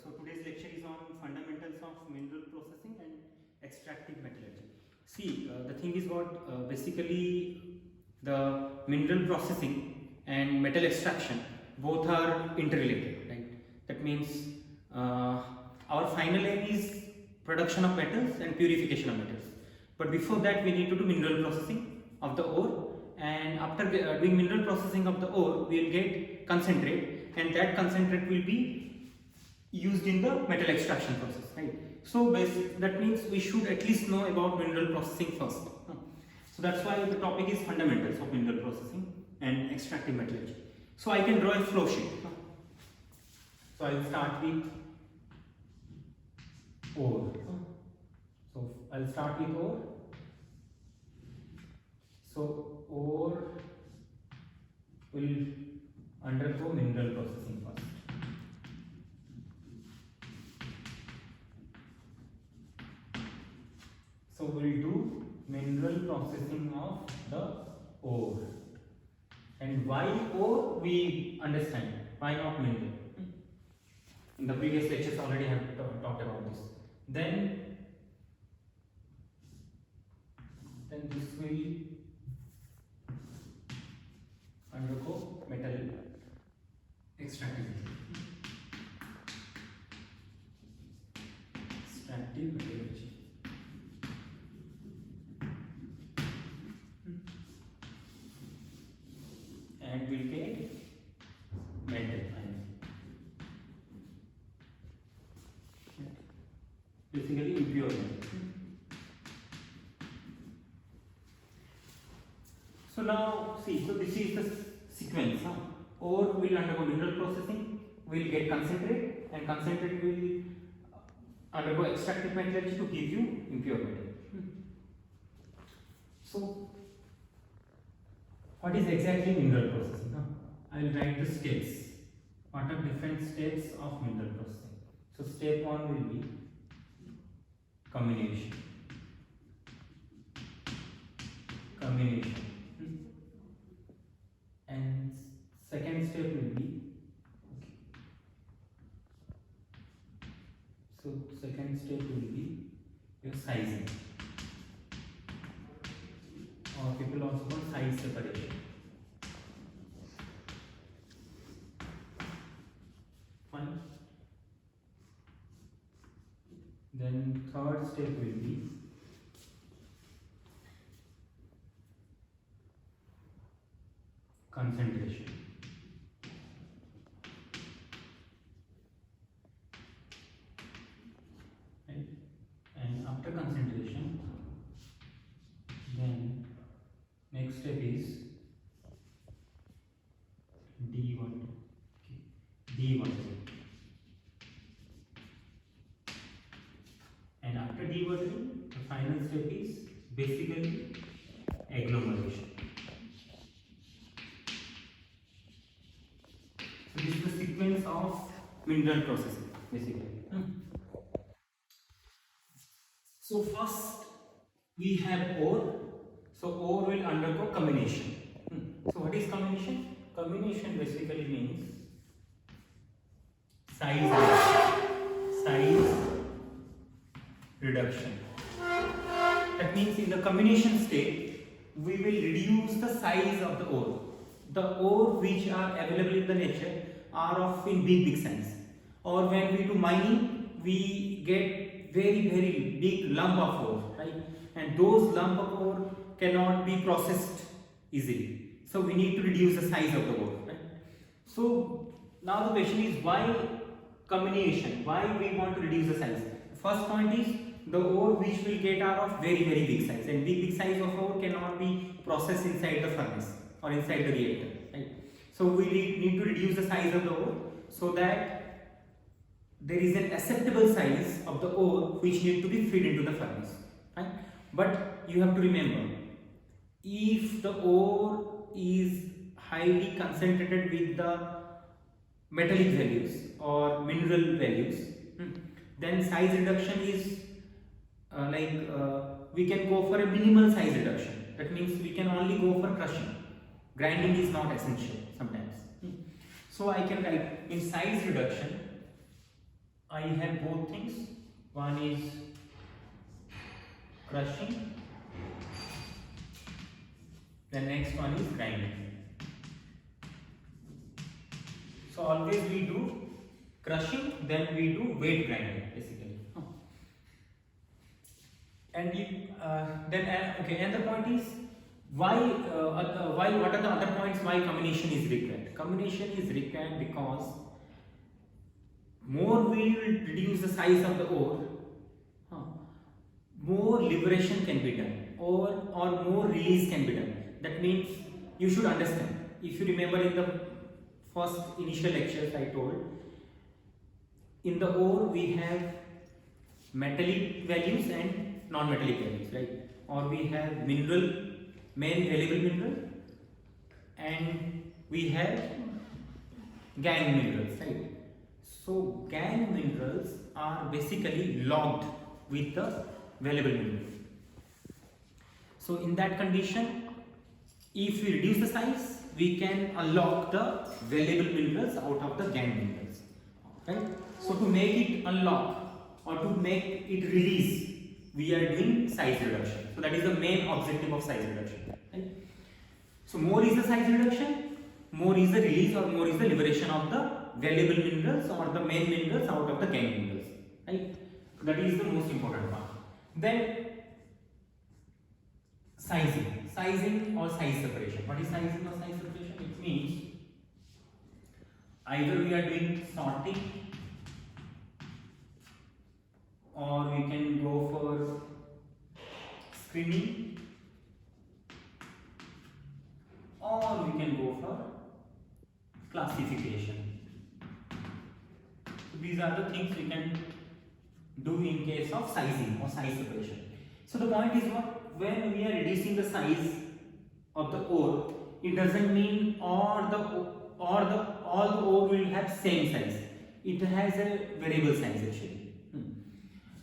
So today's lecture is on fundamentals of mineral processing and extractive metallurgy. See, the thing is what basically the mineral processing and metal extraction both are interrelated, right? That means our final aim is production of metals and purification of metals. But before that, we need to do mineral processing of the ore, and after doing mineral processing of the ore, we will get concentrate, and that concentrate will be used in the metal extraction process, right? So that means we should at least know about mineral processing first. So that's why the topic is fundamentals of mineral processing and extractive metallurgy. So I can draw a flow sheet. So I will start with ore. So I'll start with ore. So ore will undergo mineral processing first. So we'll do mineral processing of the ore. And why ore we understand. Why not mineral? In the previous lectures already have talked about this. Then this will undergo metal extractive metallurgy. And we'll get metal iron. Basically impure metal. So now see, so this is the sequence. Ore will undergo mineral processing, will get concentrate, and concentrate will undergo extractive metallurgy to give you impure metal. So what is exactly mineral processing? I will write the steps. What are different steps of mineral processing? So step 1 will be comminution. And second step will be your sizing, or people also call size separation. Fine. Then third step will be concentration. Right? And after concentration, then next step is dewatering. And after dewatering, the final step is basically agglomeration. So this is the sequence of mineral processing, basically. So first we have ore. So ore will undergo comminution. So what is comminution? Comminution basically means size reduction. That means in the comminution state, we will reduce the size of the ore. The ore which are available in the nature are of in big size. Or when we do mining, we get very big lump of ore, right? And those lump of ore cannot be processed easily. So we need to reduce the size of the ore, right? So now the question is, why comminution? Why we want to reduce the size? The first point is the ore which will get are of very big size, and big size of ore cannot be processed inside the furnace or inside the reactor, right? So we need to reduce the size of the ore so that there is an acceptable size of the ore which need to be fed into the furnace, right? But you have to remember, if the ore is highly concentrated with the metallic values or mineral values, then size reduction is we can go for a minimal size reduction. That means we can only go for crushing. Grinding is not essential sometimes. So I can write in size reduction, I have both things. One is crushing, the next one is grinding. So always we do crushing, then we do wet grinding basically. And okay. And the point is why? What are the other points? Why combination is required? Combination is required because more we will reduce the size of the ore, more liberation can be done, or more release can be done. That means you should understand. If you remember in the first initial lectures I told, in the ore we have metallic values and non-metallic values, right? Or we have mineral, main valuable mineral, and we have gangue minerals, right? So gangue minerals are basically logged with the valuable mineral. So in that condition, if we reduce the size, we can unlock the valuable minerals out of the gangue minerals, right? So to make it unlock or to make it release, we are doing size reduction. So that is the main objective of size reduction, right? So more is the size reduction, more is the release or more is the liberation of the valuable minerals or the main minerals out of the gangue minerals, right? So that is the most important part. Then sizing or size separation. What is sizing or size separation? It means either we are doing sorting, or we can go for screening, or we can go for classification. So these are the things we can do in case of sizing or size separation. So the point is what? When we are reducing the size of the ore, it doesn't mean all the ore will have same size. It has a variable size actually.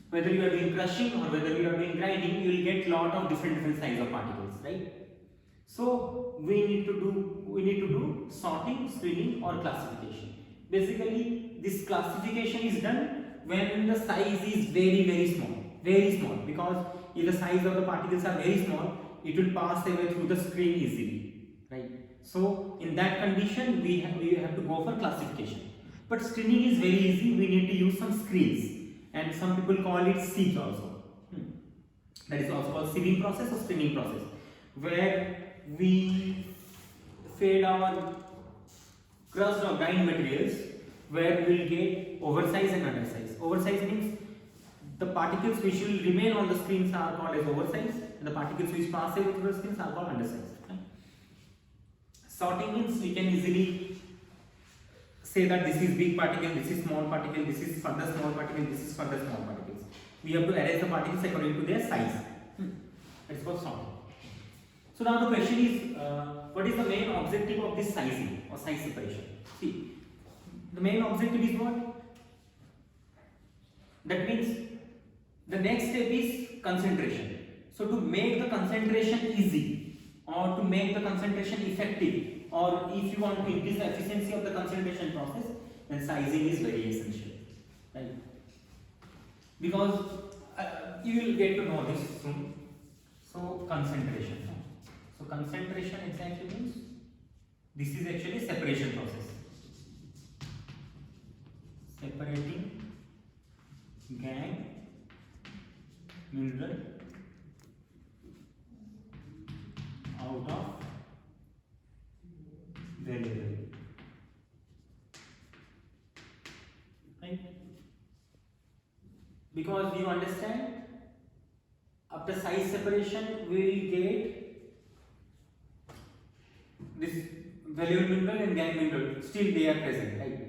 Whether you are doing crushing or whether you are doing grinding, you will get lot of different size of particles, right? So we need to do sorting, screening, or classification. Basically, this classification is done when the size is very small, because if the size of the particles are very small, it will pass away through the screen easily, right? So in that condition, we have to go for classification. But screening is very easy. We need to use some screens, and some people call it sieves also. That is also called sieving process or screening process, where we fade our crushed or grind materials, where we will get oversize and undersize. Oversize means the particles which will remain on the screens are called as oversize, and the particles which pass away through the screens are called undersize. Sorting means we can easily say that this is big particle, this is small particle, this is further small particle, this is further small particles. We have to arrange the particles according to their size. That's called sorting. So now the question is, what is the main objective of this sizing or size separation? See, the main objective is what? That means the next step is concentration. So to make the concentration easy, or to make the concentration effective, or if you want to increase the efficiency of the concentration process, then sizing is very essential, right? Because you will get to know this soon. So concentration. So concentration exactly means this is actually separation process. Separating gangue mineral out of valuable, right? Because you understand, after size separation we will get this valuable mineral and gangue mineral, still they are present, right?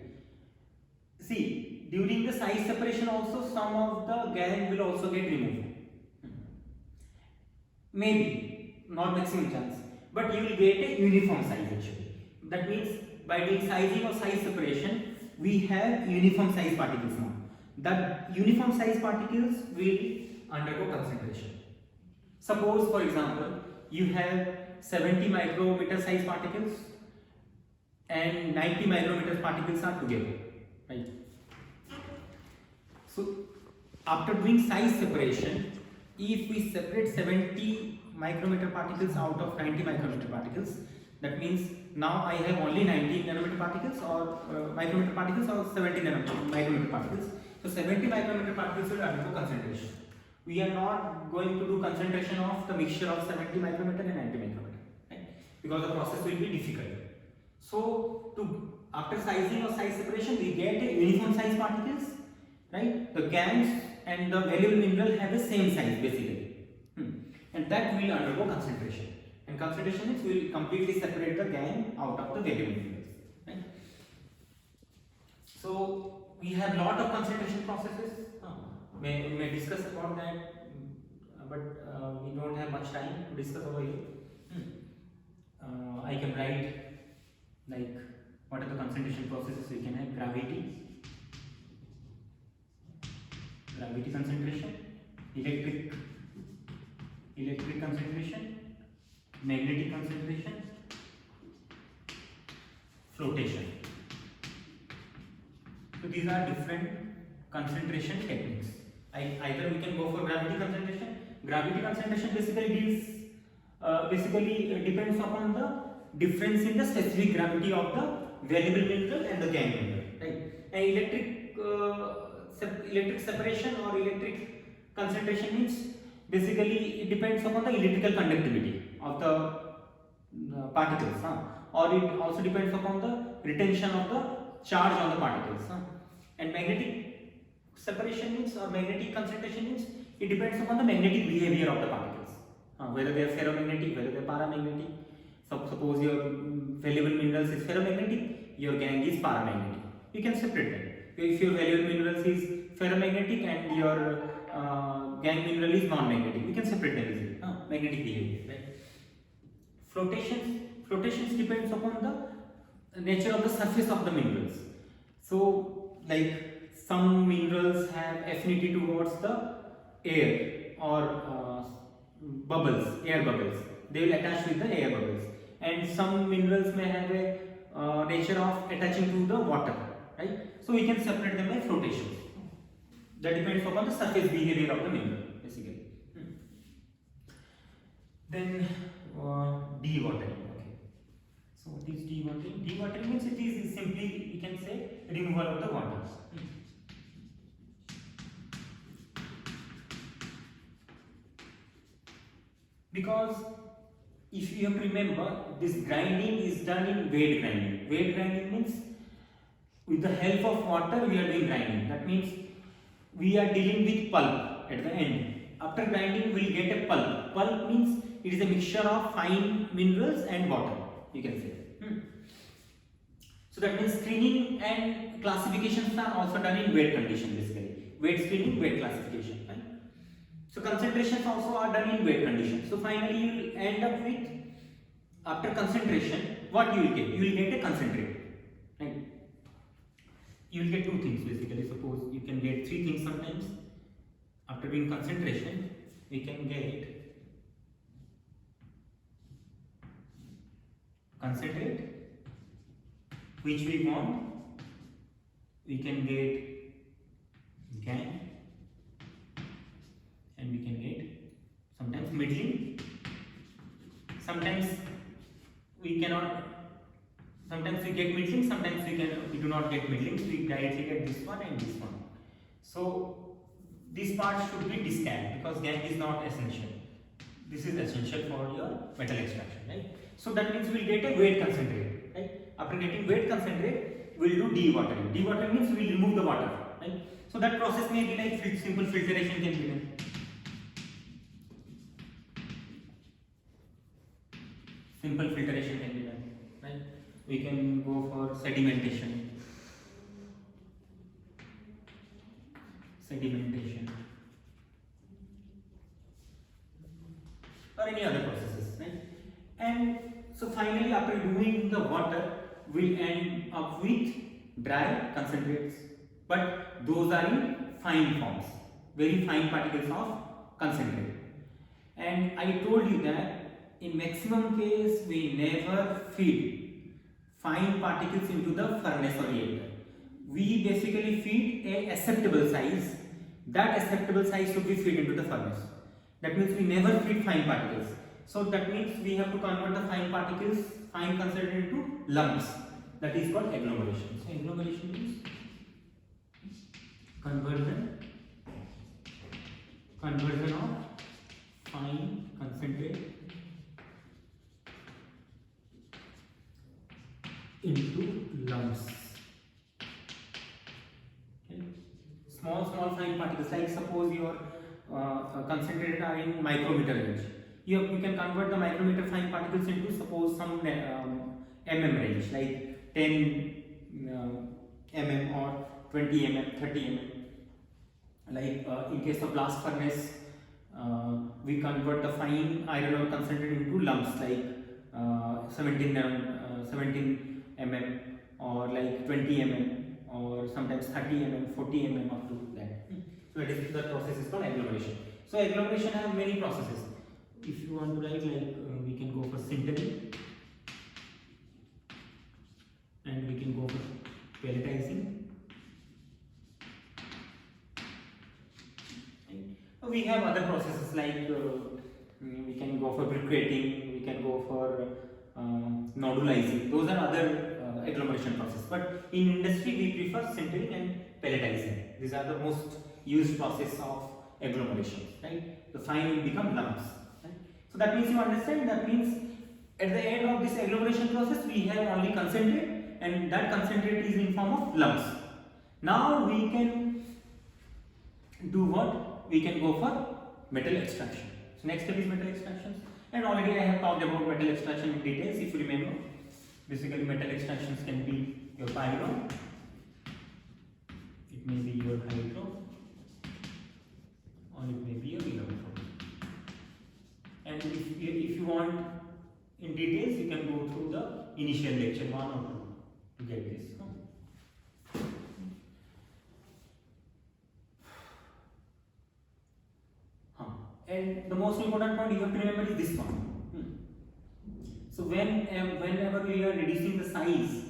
See, during the size separation also some of the gangue will also get removed. Maybe, not maximum chance, but you will get a uniform size actually. That means by doing sizing or size separation, we have uniform size particles now. The uniform size particles will undergo concentration. Suppose, for example, you have 70 micrometer size particles and 90 micrometer particles are together, right? So after doing size separation, if we separate 70 micrometer particles out of 90 micrometer particles, that means now I have only 90 nanometer particles or micrometer particles or 70 micrometer particles. So 70 micrometer particles will undergo concentration. We are not going to do concentration of the mixture of 70 micrometer and 90 micrometer, right? Because the process will be difficult. So after sizing or size separation, we get a uniform size particles, right? The gangs and the valuable mineral have the same size basically, and that will undergo concentration. And concentration means we will completely separate the gang out of the valuable minerals, right? So we have lot of concentration processes. We may discuss about that, but we don't have much time to discuss over here. I can write like what are the concentration processes we can have: gravity concentration, electric concentration, magnetic concentration, flotation. So these are different concentration techniques. Either we can go for gravity concentration. Gravity concentration basically depends upon the difference in the specific gravity of the valuable mineral and the gangue mineral, right? And electric separation or electric concentration means basically it depends upon the electrical conductivity of the particles, or it also depends upon the retention of the charge on the particles. And magnetic separation means or magnetic concentration means it depends upon the magnetic behavior of the particles, whether they are ferromagnetic, whether they are paramagnetic. Suppose your valuable minerals is ferromagnetic, your gangue is paramagnetic. You can separate them. If your valuable minerals is ferromagnetic and your gangue mineral is non-magnetic, we can separate them easily. Magnetic behavior, right? Flotations depends upon the nature of the surface of the minerals. So, like some minerals have affinity towards the air or air bubbles. They will attach with the air bubbles. And some minerals may have a nature of attaching to the water, right? So we can separate them by flotations. That depends upon the surface behavior of the mineral, basically. Then dewatering. Okay. So what is dewatering? Dewatering means it is simply, we can say, removal of the water. Because if you have to remember, this grinding is done in weight grinding. Weight grinding means with the help of water we are doing grinding. That means we are dealing with pulp at the end. After grinding we will get a pulp. Pulp means it is a mixture of fine minerals and water, you can say. So that means screening and classifications are also done in weight condition basically. Weight screening, weight classification. Right? So concentrations also are done in weight condition. So finally you will end up with, after concentration, what you will get? You will get a concentrate. Right? You will get two things basically. Suppose you can get three things sometimes. After doing concentration, we can get concentrate, which we want. We can get gangue, and we can get sometimes middling. Sometimes we cannot. Sometimes we get middling. Sometimes we do not get middling. So we directly get this one and this one. So this part should be discarded because gangue is not essential. This is essential for your metal extraction, right? So that means we will get a weight concentrate, right? After getting weight concentrate, we will do dewatering. Dewatering means we will remove the water, right? So that process may be like simple filtration can be done. Simple filtration can be done, right? We can go for sedimentation. Or any other processes, right? And so finally, after doing the water, we'll end up with dry concentrates, but those are in fine forms, very fine particles of concentrate. And I told you that in maximum case we never feed fine particles into the furnace or reactor. we basically feed a acceptable size. That acceptable size should be fed into the furnace. That means we never feed fine particles. So that means we have to convert the fine particles, fine concentrate into lumps. That is called agglomeration. So agglomeration means conversion of fine concentrate into lumps. Okay. Small fine particles, like suppose your concentrated are in micrometer range. You can convert the micrometer fine particles into suppose some mm range, like 10 mm or 20 mm, 30 mm. Like in case of blast furnace, we convert the fine iron ore concentrate into lumps, like 17 mm or like 20 mm or sometimes 30 mm, 40 mm up to that. So that process is called agglomeration. So agglomeration has many processes. If you want to write, like we can go for sintering, and we can go for pelletizing. We have other processes like we can go for briquetting, we can go for nodulizing. Those are other agglomeration processes. But in industry, we prefer sintering and pelletizing. These are the most used process of agglomeration. Right? The fine will become lumps. Right? So that means you understand. That means at the end of this agglomeration process, we have only concentrate, and that concentrate is in form of lumps. Now we can do what? We can go for metal extraction. So next step is metal extraction, and already I have talked about metal extraction in details. If you remember, basically metal extractions can be your pyro, it may be your hydro, or it may be your electro. And if you want in details, you can go through the initial lecture 1 or 2 to get this. And the most important point you have to remember is this one. So whenever we are reducing the size,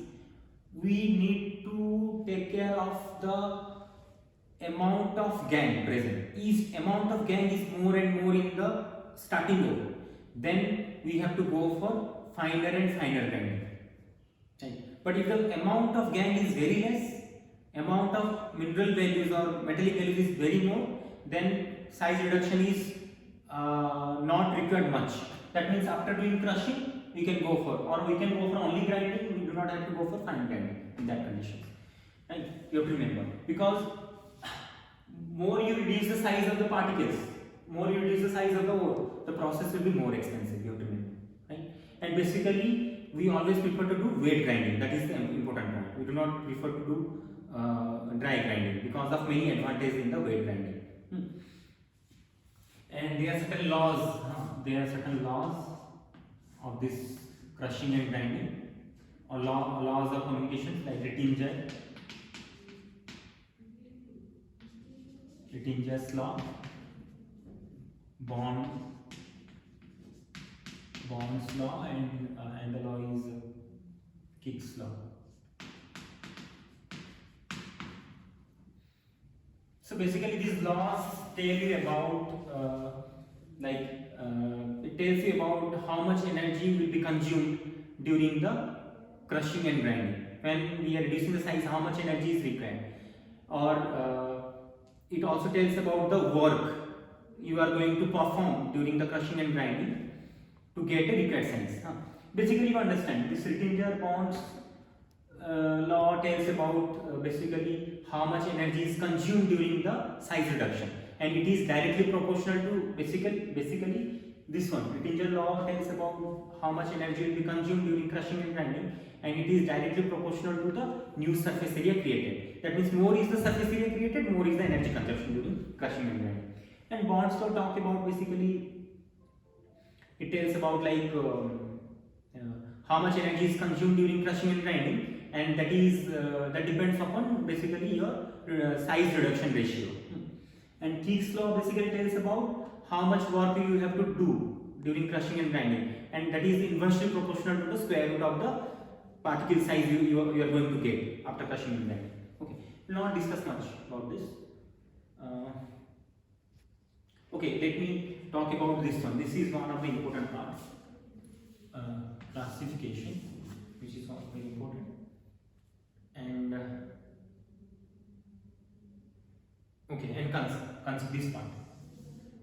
we need to take care of the amount of gangue present. Each amount of gangue is more and more in the starting ore. Then we have to go for finer and finer grinding. Right. But if the amount of gangue is very less, amount of mineral values or metallic values is very more, then size reduction is not required much. That means after doing crushing, we can go for, or we can go for only grinding. We do not have to go for fine grinding in that condition. Right? You have to remember, because more you reduce the size of the particles, more you reduce the size of the ore, the process will be more expensive. You have to remember, right? And basically, we always prefer to do wet grinding. That is the important point. We do not prefer to do dry grinding because of many advantages in the wet grinding. And there are certain laws, of this crushing and grinding, or laws of communication, like Rittinger's law, Bond's law, and the law is Kick's law. So basically, these laws tell you about it tells you about how much energy will be consumed during the crushing and grinding. When we are reducing the size, how much energy is required, or it also tells about the work you are going to perform during the crushing and grinding to get a required size. Basically, you understand this Rittinger-Bond's law tells about basically how much energy is consumed during the size reduction, and it is directly proportional to basically this one. Rittinger law tells about how much energy will be consumed during crushing and grinding, and it is directly proportional to the new surface area created. That means more is the surface area created, more is the energy consumption during crushing and grinding. And Bond's law talk about basically, it tells about like how much energy is consumed during crushing and grinding, and that is that depends upon basically your size reduction ratio. And Kick's law basically tells about how much work you have to do during crushing and grinding, and that is inversely proportional to the square root of the particle size you are going to get after crushing and grinding. Okay. will not discuss much about this. Okay, let me talk about this one. This is one of the important parts. Classification, which is also very important. And okay, and this part.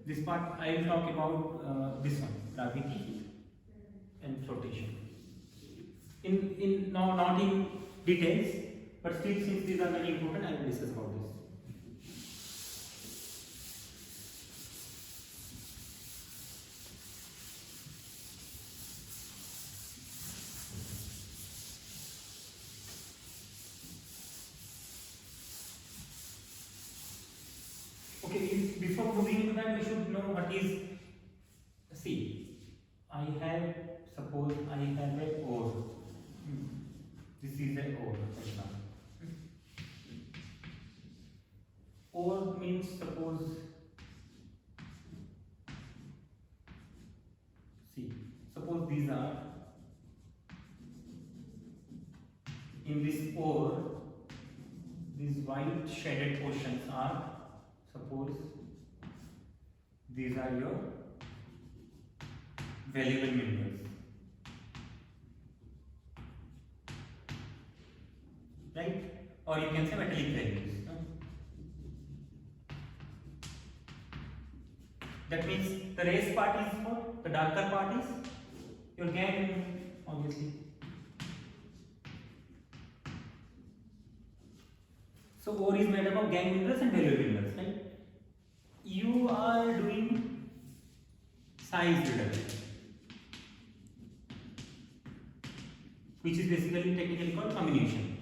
This part I will talk about this one, gravity and flotation. In now not in details, but still since these are very important, I will discuss about this. Okay, before moving to that, we should know what is. See, suppose I have a ore. This is an ore, for example. Ore means, suppose, suppose these are, in this ore, these white shaded portions are, suppose these are your valuable minerals, right? Or you can say metallic values. That means the raised part is what? The darker part is your gangue mineral, obviously. So ore is made up of gangue minerals and valuable minerals, right? You are doing size reduction, which is basically technically called comminution.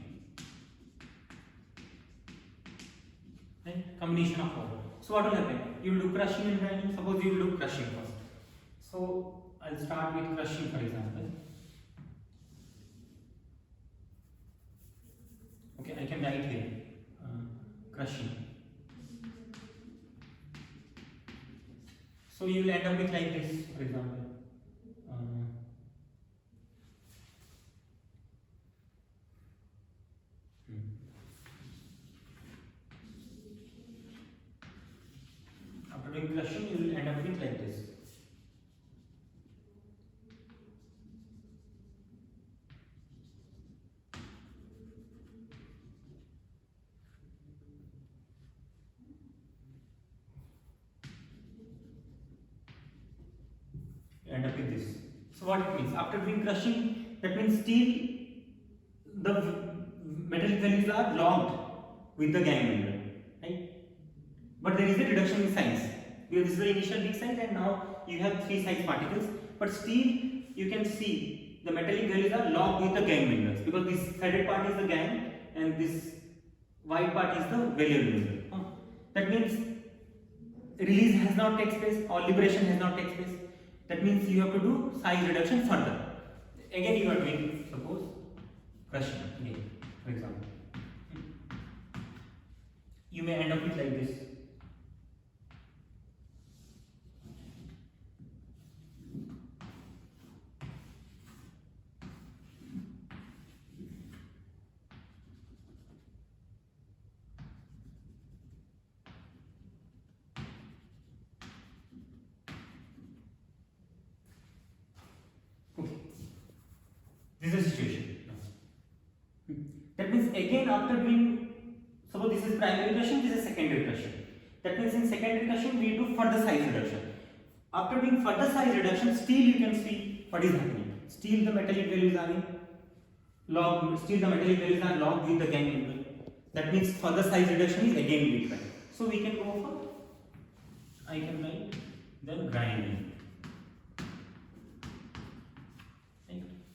Right? Combination of all. So what will happen? You will do crushing and grinding. Suppose you will do crushing first. So I'll start with crushing, for example. Okay, I can write here crushing. So you will end up with like this, for example. After doing crushing, you will end up with like this. End up with this. So what it means? After doing crushing, that means still the metallic values are logged with the gangue mineral, right? But there is a reduction in size. Because this is the initial big size and now you have 3 size particles, but still you can see the metallic values are logged with the gangue minerals, because this threaded part is the gangue and this white part is the valuable mineral. That means release has not taken place or liberation has not taken place. That means you have to do size reduction further. Again you are doing, suppose, crushing again, for example. You may end up with like this. This is the situation. That means again after doing, suppose this is primary crushing, this is secondary crushing. That means in secondary crushing we do further size reduction. After doing further size reduction, still you can see what is happening. Still the metallic values are logged. Still the metallic values are logged with the gangue mineral. That means further size reduction is again required. So we can go for, I can write then grinding.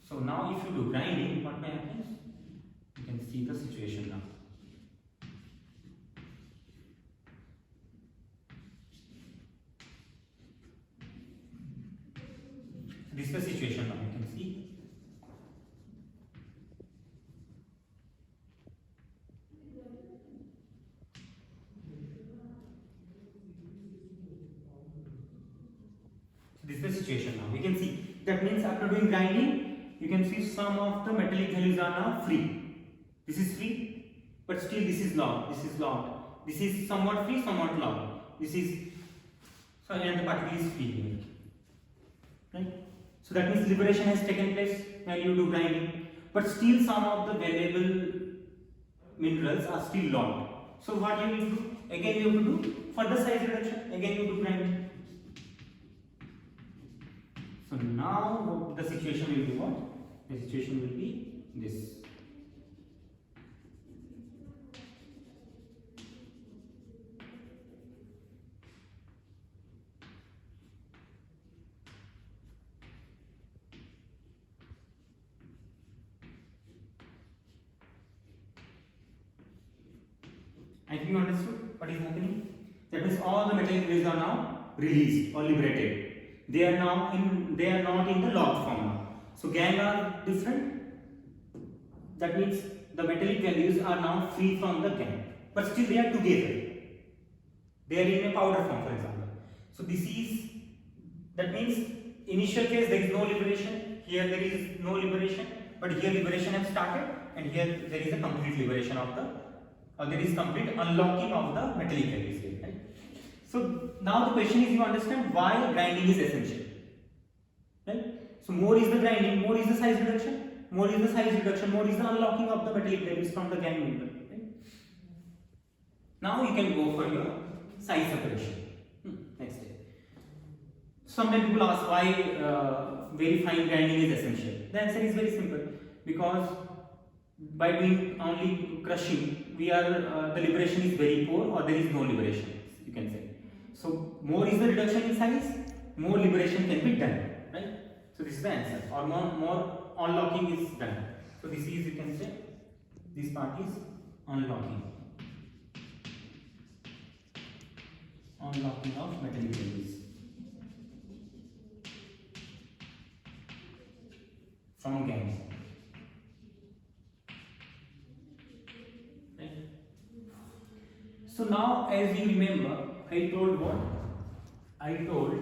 So now if you do grinding, what may happen? You can see the situation now. This is the situation now, you can see. So this is the situation now, we can see. That means after doing grinding, you can see some of the metallic values are now free. This is free, but still this is long, this is long. This is somewhat free, somewhat long. This is, so and the particle is free here. Right? So that means liberation has taken place when you do grinding, but still some of the valuable minerals are still locked. So what you will do? Again you have to do further size reduction. Again you do grinding. So now the situation will be what? The situation will be this. I think you understood what is happening. That means all the metallic waves are now released or liberated. They are not in the locked form now. So gang are different. That means the metallic values are now free from the gang, but still they are together. They are in a powder form, for example. So this is, that means initial phase there is no liberation. Here there is no liberation, but here liberation has started, and here there is a complete liberation of the, or there is complete unlocking of the metallic values here, right? So now the question is, you understand why grinding is essential, right? So more is the grinding, more is the size reduction, more is the size reduction, more is the unlocking of the metallic values from the gang mineral, right? Now you can go for your size separation. Next step. Sometimes people ask why very fine grinding is essential. The answer is very simple, because by doing only crushing, we are the liberation is very poor, or there is no liberation, you can say. So more is the reduction in size, more liberation can be done, right? So this is the answer, or more unlocking is done. So this is, you can say, this part is unlocking of metallic values from gangs. So now, as you remember, I told what? I told,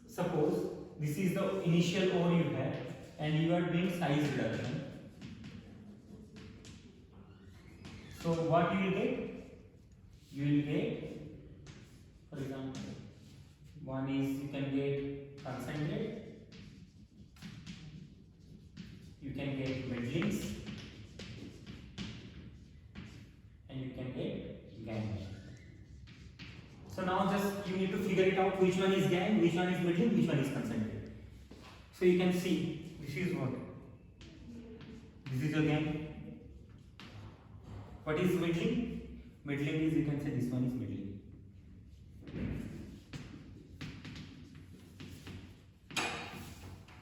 suppose this is the initial ore you have, and you are doing size reduction. So what you will get? You will get, for example, one is you can get concentrate, you can get middlings, and you can get gang. So now just you need to figure it out, which one is gang, which one is middling, which one is concentrate. So you can see, this is what? This is your gang. What is middling? Middling is, you can say this one is middling.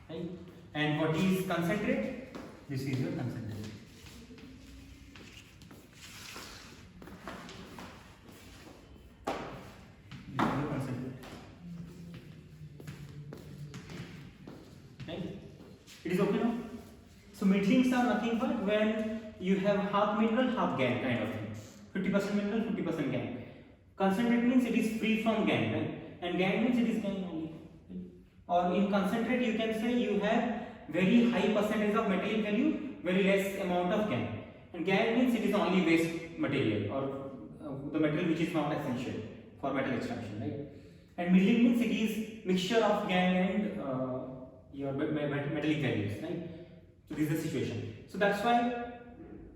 Right? And what is concentrate? This is your concentrate. It is okay now? So middlings are nothing but when you have half mineral, half gang kind of thing. 50% mineral, 50% gang. Concentrate means it is free from gang, right? And gang means it is gang only. Or in concentrate you can say you have very high percentage of metallic value, very less amount of gang. And gang means it is only waste material, or the material which is not essential for metal extraction, right? And middling means it is mixture of gang and your metallic values, right? So this is the situation. So that's why,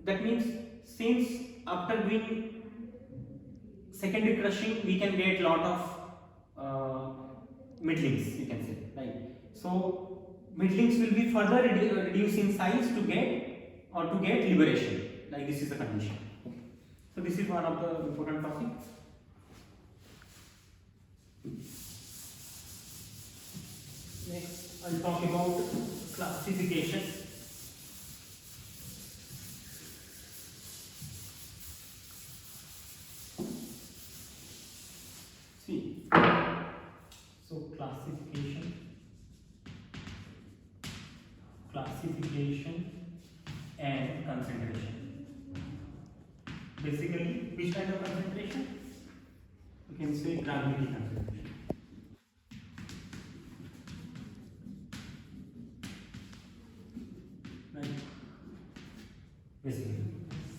that means since after doing secondary crushing we can get lot of middlings, you can say, right? So middlings will be further reduced in size to get liberation, like this is the condition. Okay. So this is one of the important topics. Next, I'll talk about classification. See, so classification and concentration. Basically, which kind of concentration? You can say gravity concentration. Basically,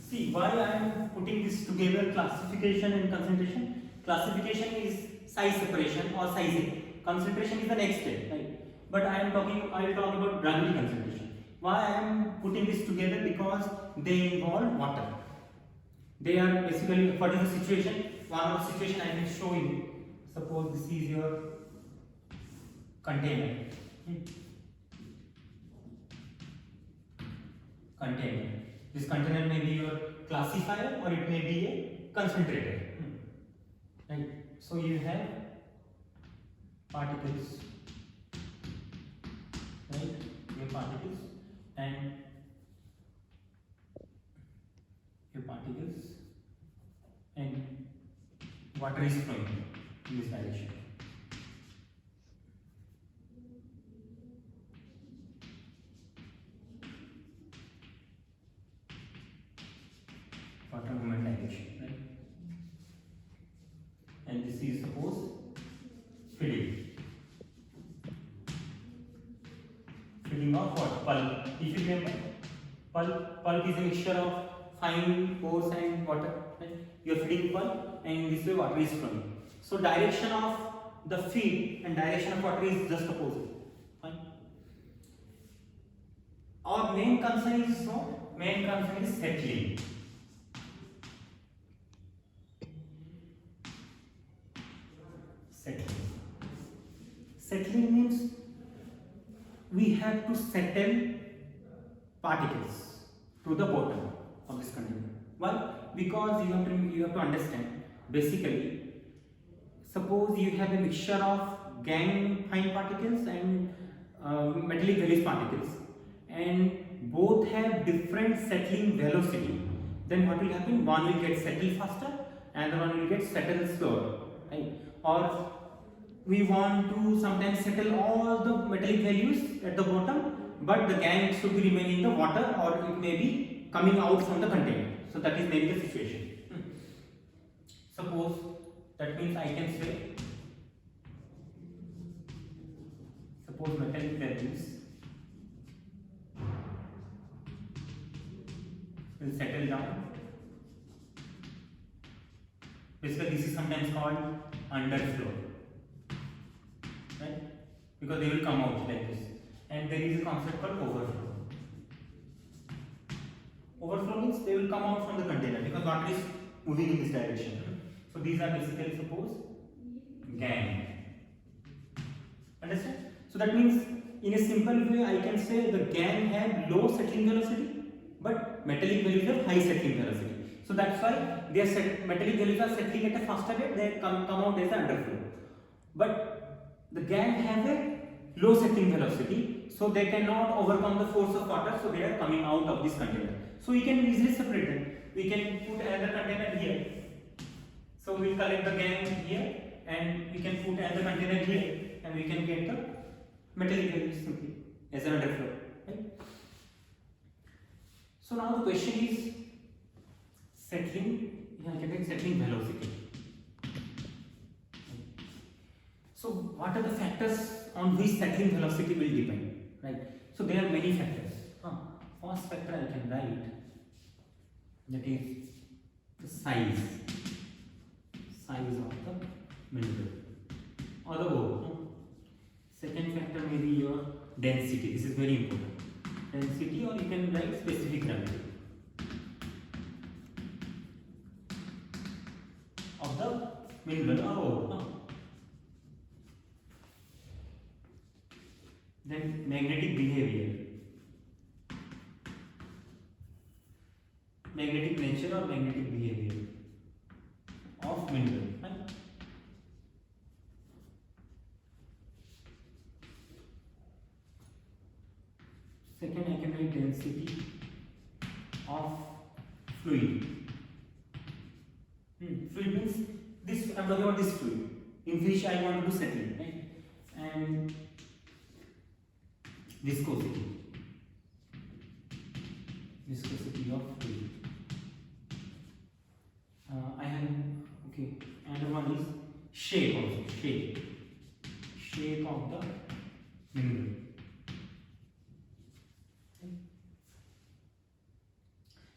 see why I am putting this together, classification and concentration. Classification is size separation or sizing. Concentration is the next step, right? But I will talk about gravity concentration. Why I am putting this together? Because they involve water. They are basically, what is the situation? One of the situation I will show you. Suppose this is your container. Container. This container may be your classifier or it may be a concentrator. Right. So you have particles, right? Your particles and water is flowing in this direction. Water movement direction, right? And this is suppose feeding of what? Pulp. If you remember, pulp is a mixture of fine pores and water, right? You are feeding pulp and in this way water is flowing. So direction of the feed and direction of water is just opposite. Fine. Our main concern is what? Main concern is settling. Settling means we have to settle particles to the bottom of this container. Why? Because you have to understand. Basically, suppose you have a mixture of gangue fine particles and metallic Halley's particles, and both have different settling velocity. Then what will happen? One will get settled faster, and the one will get settled slower, right? Or we want to sometimes settle all the metallic values at the bottom, but the gangue should be remaining in the water, or it may be coming out from the container. So that is maybe the situation. Suppose that means I can say, suppose metallic values will settle down. Basically, this is sometimes called underflow, right? Because they will come out like this. And there is a concept called overflow. Overflow means they will come out from the container because water is moving in this direction. So these are basically, suppose, gangue. Understand? So that means in a simple way I can say the gangue have low settling velocity, but metallic values have high settling velocity. So that's why their metallic values are settling at a faster rate, they come out as an underflow. But the gangue have a low settling velocity, so they cannot overcome the force of water, so they are coming out of this container. So we can easily separate them. We can put another container here. So we will collect the gangue here, and we can put another container here, and we can get the metallic values simply as an underflow. Right? So now the question is settling. I can get settling velocity. So what are the factors on which settling velocity will depend? Right. So there are many factors. First factor I can write, that is the size of the mineral or the ore. Second factor may be your density. This is very important. Density, or you can write specific gravity of the mineral or ore. Then magnetic behavior, magnetic nature or magnetic behavior of mineral. Right? Second, I can write density of fluid. Fluid means this. I am talking about this fluid in which I want to do settling, right? And viscosity of fluid. I have, okay, and one is shape also, shape of the mineral.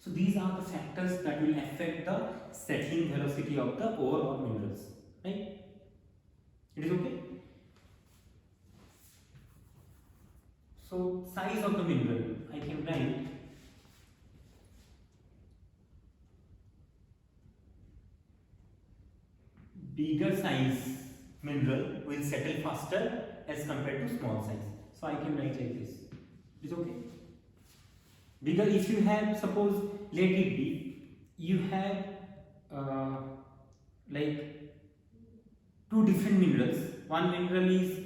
So these are the factors that will affect the settling velocity of the ore or minerals, right? It is okay. So size of the mineral, I can write bigger size mineral will settle faster as compared to small size. So I can write like this. Is okay. Bigger, if you have, suppose, let it be, you have like two different minerals. One mineral is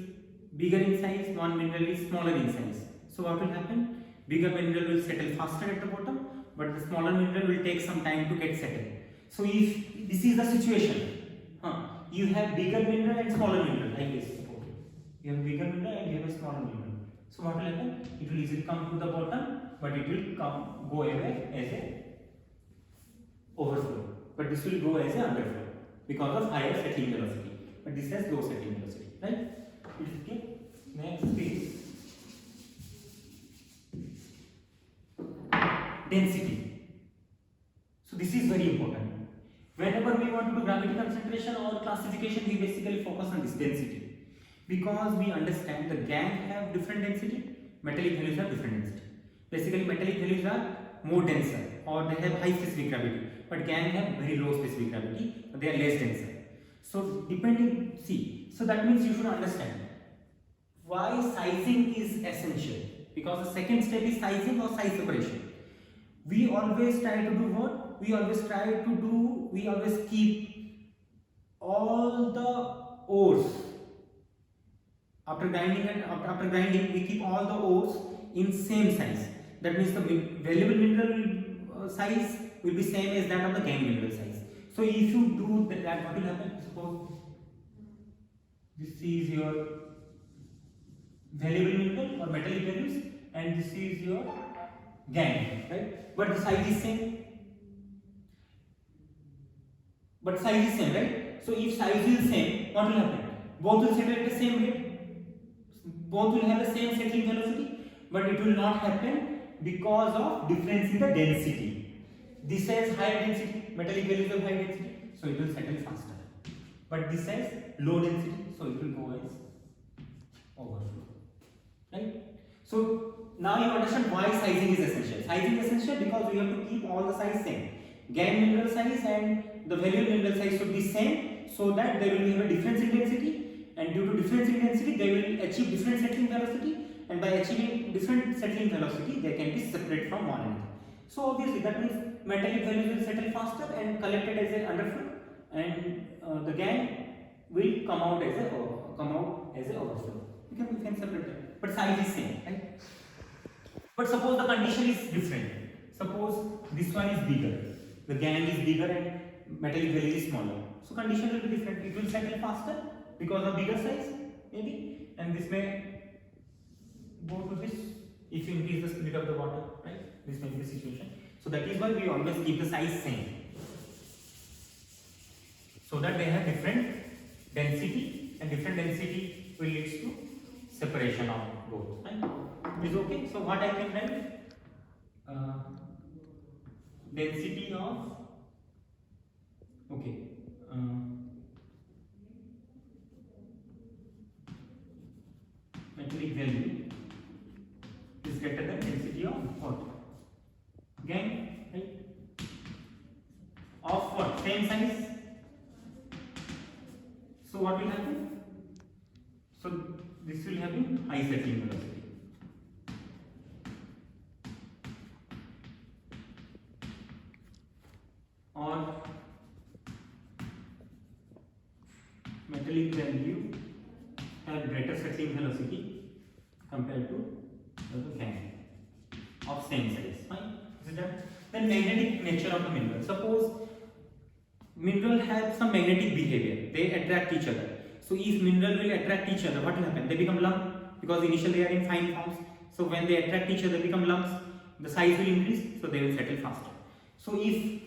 bigger in size, one mineral is smaller in size. So what will happen? Bigger mineral will settle faster at the bottom, but the smaller mineral will take some time to get settled. So if this is the situation, you have bigger mineral and smaller mineral like this. You have bigger mineral and you have a smaller mineral. So what will happen? It will easily come to the bottom, but it will go away as a overflow. But this will go as a underflow because of higher settling velocity. But this has low settling velocity, right? It is okay. Next is density. So this is very important. Whenever we want to do gravity concentration or classification, we basically focus on this density, because we understand the gangue have different density, metallic values have different density. Basically, metallic values are more denser or they have high specific gravity, but gangue have very low specific gravity, but they are less denser. So depending, so that means you should understand why sizing is essential, because the second step is sizing or size separation. We always try to do what? We always keep all the ores after grinding, we keep all the ores in same size. That means the valuable mineral size will be same as that of the gangue mineral size. So if you do that, what will happen? Suppose this is your valuable mineral or metallic values, and this is your gangue, right? But the size is same. But size is same, right? So if size is same, what will happen? Both will settle at the same rate. Both will have the same settling velocity, but it will not happen because of difference in the density. This has high density, metallic values of high density, so it will settle faster. But this has low density, so it will go as overflow, right? So now you understand why sizing is essential. Sizing is essential because we have to keep all the size same. Gangue mineral size and the valuable mineral size should be same, so that there will have a difference in density, and due to difference in density they will achieve different settling velocity, and by achieving different settling velocity they can be separate from one another. So obviously that means metallic values will settle faster and collected as an underflow, and the gangue will come out as a overflow. We can separate them, but size is same, right? But suppose the condition is different. Suppose this one is bigger, the gangue is bigger and metallic value is smaller. So condition will be different. It will settle faster because of bigger size, maybe, and this may go to this if you increase the speed of the water, right? This may be the situation. So that is why we always keep the size same, so that they have different density, and different density will lead to separation of both, right? Is okay. So what I can write? Density of metallic value is greater than density of what? Gangue, right? Of what? Same size. So what will happen? So this will have high settling velocity. Or metallic value have greater settling velocity compared to the gangue of same size. Fine. Is it done? Then magnetic nature of the mineral. Suppose mineral have some magnetic behavior. They attract each other. So if mineral will attract each other, what will happen? They become lump, because initially they are in fine forms. So when they attract each other, they become lumps. The size will increase, so they will settle faster. So if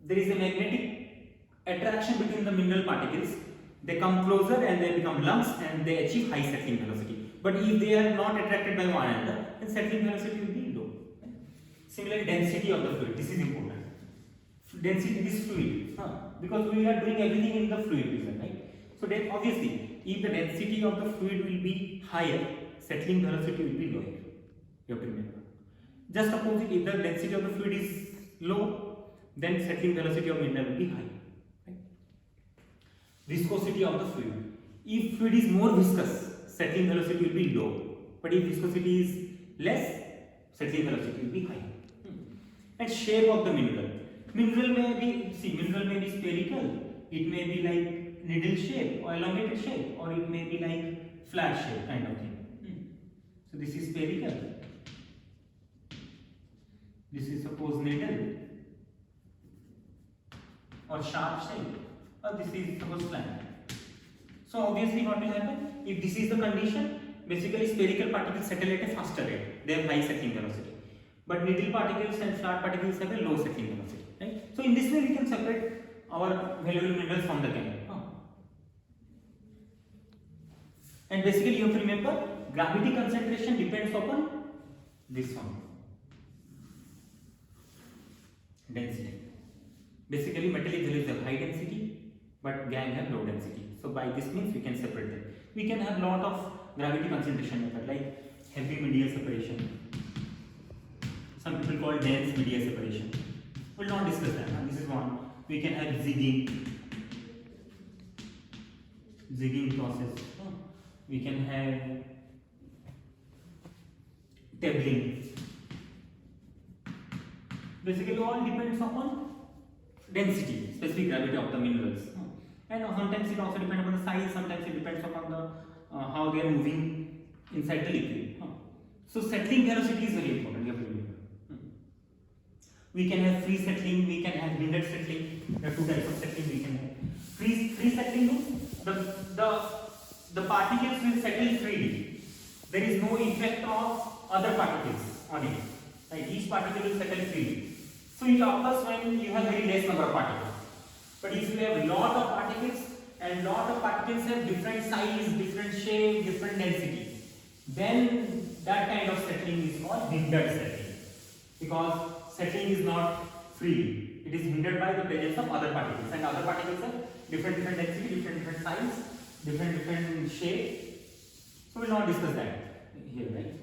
there is a magnetic attraction between the mineral particles, they come closer and they become lumps and they achieve high settling velocity. But if they are not attracted by one another, then settling velocity will be low. Similarly, density of the fluid, this is important. density is fluid, because we are doing everything in the fluid region, right? So then obviously, if the density of the fluid will be higher, settling velocity will be lower. You have to remember. Just opposite, if the density of the fluid is low, then settling velocity of mineral will be high. Right? Viscosity of the fluid. If fluid is more viscous, settling velocity will be low. But if viscosity is less, settling velocity will be high. And shape of the mineral. Mineral may be spherical. It may be like needle shape or elongated shape, or it may be like flat shape kind of thing. So this is spherical. This is suppose needle or sharp shape, or this is suppose flat. So obviously what will happen? If this is the condition, basically spherical particles settle at a faster rate. They have high settling velocity. But needle particles and flat particles have a low settling velocity. Right? So in this way we can separate our valuable minerals from the chemical. And basically you have to remember, gravity concentration depends upon this one. Density. Basically metallic values have high density, but gangue have low density. So by this means we can separate them. We can have lot of gravity concentration method like heavy medial separation. Some people call dense medial separation. We'll not discuss that. This is one. We can have zigging process. We can have tabling. Basically all depends upon density, specific gravity of the minerals. And sometimes it also depends upon the size, sometimes it depends upon the how they are moving inside the liquid. So settling velocity is very important, you have to remember. We can have free settling, we can have hindered settling. There are two types of settling we can have. Free settling means the particles will settle freely. There is no effect of other particles on it. Right? Each particle will settle freely. So it occurs when you have very less number of particles. But if you have lot of particles and lot of particles have different size, different shape, different density, then that kind of settling is called hindered settling. Because settling is not free. It is hindered by the presence of other particles, and other particles have different density, different size, different shape. So we will not discuss that here, right?